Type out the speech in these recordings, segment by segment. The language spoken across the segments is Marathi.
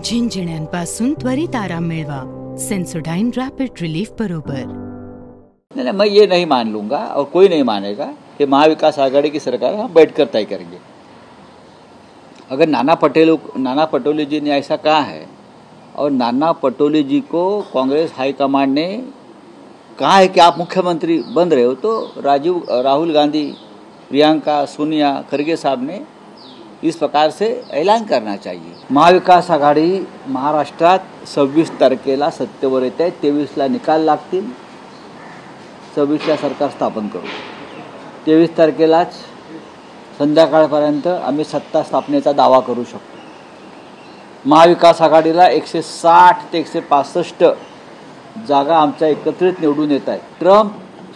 झिंझिण्यांपासून त्वरित आराम मिळवा सेंसोडाइन रैपिड रिलीफ बरोबर। नहीं, मैं ये नहीं मान लूँगा और कोई नहीं मानेगा कि महाविकास आघाड़ी की सरकार हम बैठकर तय करेंगे। अगर नाना पटोले जी ने ऐसा कहा है और नाना पटोले जी को कांग्रेस हाईकमांड ने कहा है कि आप मुख्यमंत्री बन रहे हो, तो राहुल गांधी, प्रियंका, सोनिया, खरगे साहब ने इस प्रकार से ऐलान करना चाहिए। महाविकास आघाडी महाराष्ट्रात 26 तारखेला सत्तेवर येत आहे, 23ला निकाल लागतील, 26ला सरकार स्थापन करू। 23 तारखेलाच संध्याकाळपर्यंत आम्ही सत्ता स्थापनेचा दावा करू शकतो। महाविकास आघाडीला 160 ते 165 जागा आमच्या एकत्रित निवडून येत आहेत। ट्रम्प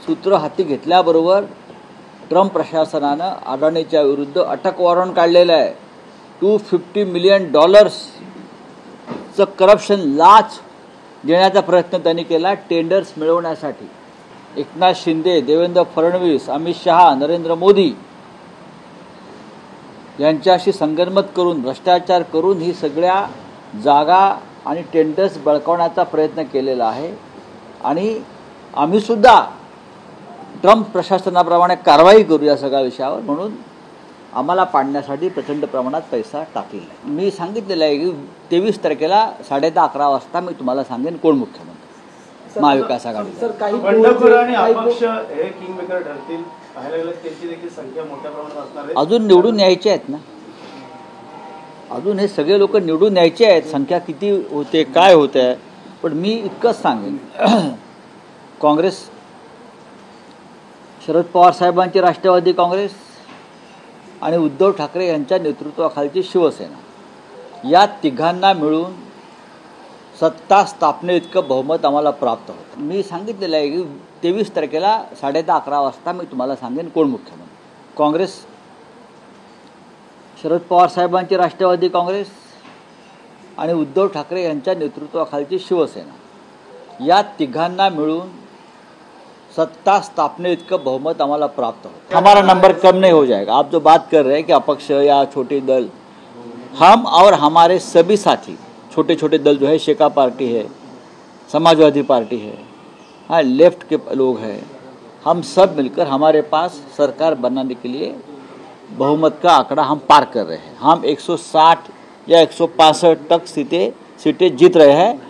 सूत्र हाती घेतल्याबरोबर ट्रम्प प्रशासनानं अडाणीच्या विरुद्ध अटक वॉरंट काढलेलं आहे। $250 मिलियन करप्शन लाच देण्याचा प्रयत्न त्यांनी केला टेंडर्स मिळवण्यासाठी। एकनाथ शिंदे, देवेंद्र फडणवीस, अमित शहा, नरेंद्र मोदी यांच्याशी संगनमत करून भ्रष्टाचार करून ही सगळ्या जागा आणि टेंडर्स बळकावण्याचा प्रयत्न केलेला आहे। आणि आम्ही सुद्धा ट्रम्प प्रशासनाप्रमाणे कारवाई करू या सगळ्या विषयावर, म्हणून आम्हाला पाडण्यासाठी प्रचंड प्रमाणात पैसा टाकलेला आहे। मी सांगितलेलं आहे की 23 तारखेला 10:30-11 वाजता मी तुम्हाला सांगेन कोण मुख्यमंत्री महाविकास आघाडी। बंडखोर आणि अपक्ष हे किंगमेकर ठरतील, पाहायला गेलं त्यांची देखील संख्या मोठ्या प्रमाणात असणार आहे। अजून निवडून यायचे आहेत ना, अजून हे सगळे लोक निवडून यायचे आहेत। संख्या किती होते काय होते, पण मी इतकंच सांगेन काँग्रेस, शरद पवार साहेबांची राष्ट्रवादी काँग्रेस आणि उद्धव ठाकरे यांच्या नेतृत्वाखालची शिवसेना या तिघांना मिळून सत्ता स्थापने इतकं बहुमत आम्हाला प्राप्त होतं। मी सांगितलेलं आहे की 23 तारखेला 10:30-11 वाजता मी तुम्हाला सांगेन कोण मुख्यमंत्री। काँग्रेस, शरद पवार साहेबांची राष्ट्रवादी काँग्रेस आणि उद्धव ठाकरे यांच्या नेतृत्वाखालची शिवसेना या तिघांना मिळून सत्ता स्थापने इतकं बहुमत हमारा प्राप्त हो। हमारा नंबर कम नहीं हो जाएगा। आप जो बात कर रहे हैं कि अपक्ष या छोटे दल, हम और हमारे सभी साथी, छोटे छोटे दल जो है, शेका पार्टी है, समाजवादी पार्टी है, हाँ लेफ्ट के लोग हैं, हम सब मिलकर हमारे पास सरकार बनाने के लिए बहुमत का आंकड़ा हम पार कर रहे हैं। हम 160 या 165 तक सीटें जीत रहे हैं।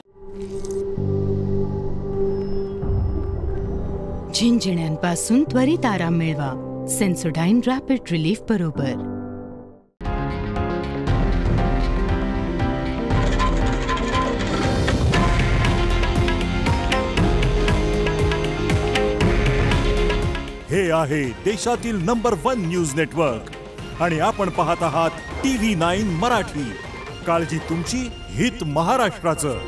झिंझिण्यांपासून त्वरित आराम मिळवा सेंसोडाइन रैपिड रिलीफ बरोबर। हे आहे देशातील नंबर 1 न्यूज नेटवर्क आणि आपण पाहत आहात TV9 मराठी। काळजी तुमची, हित महाराष्ट्राचं।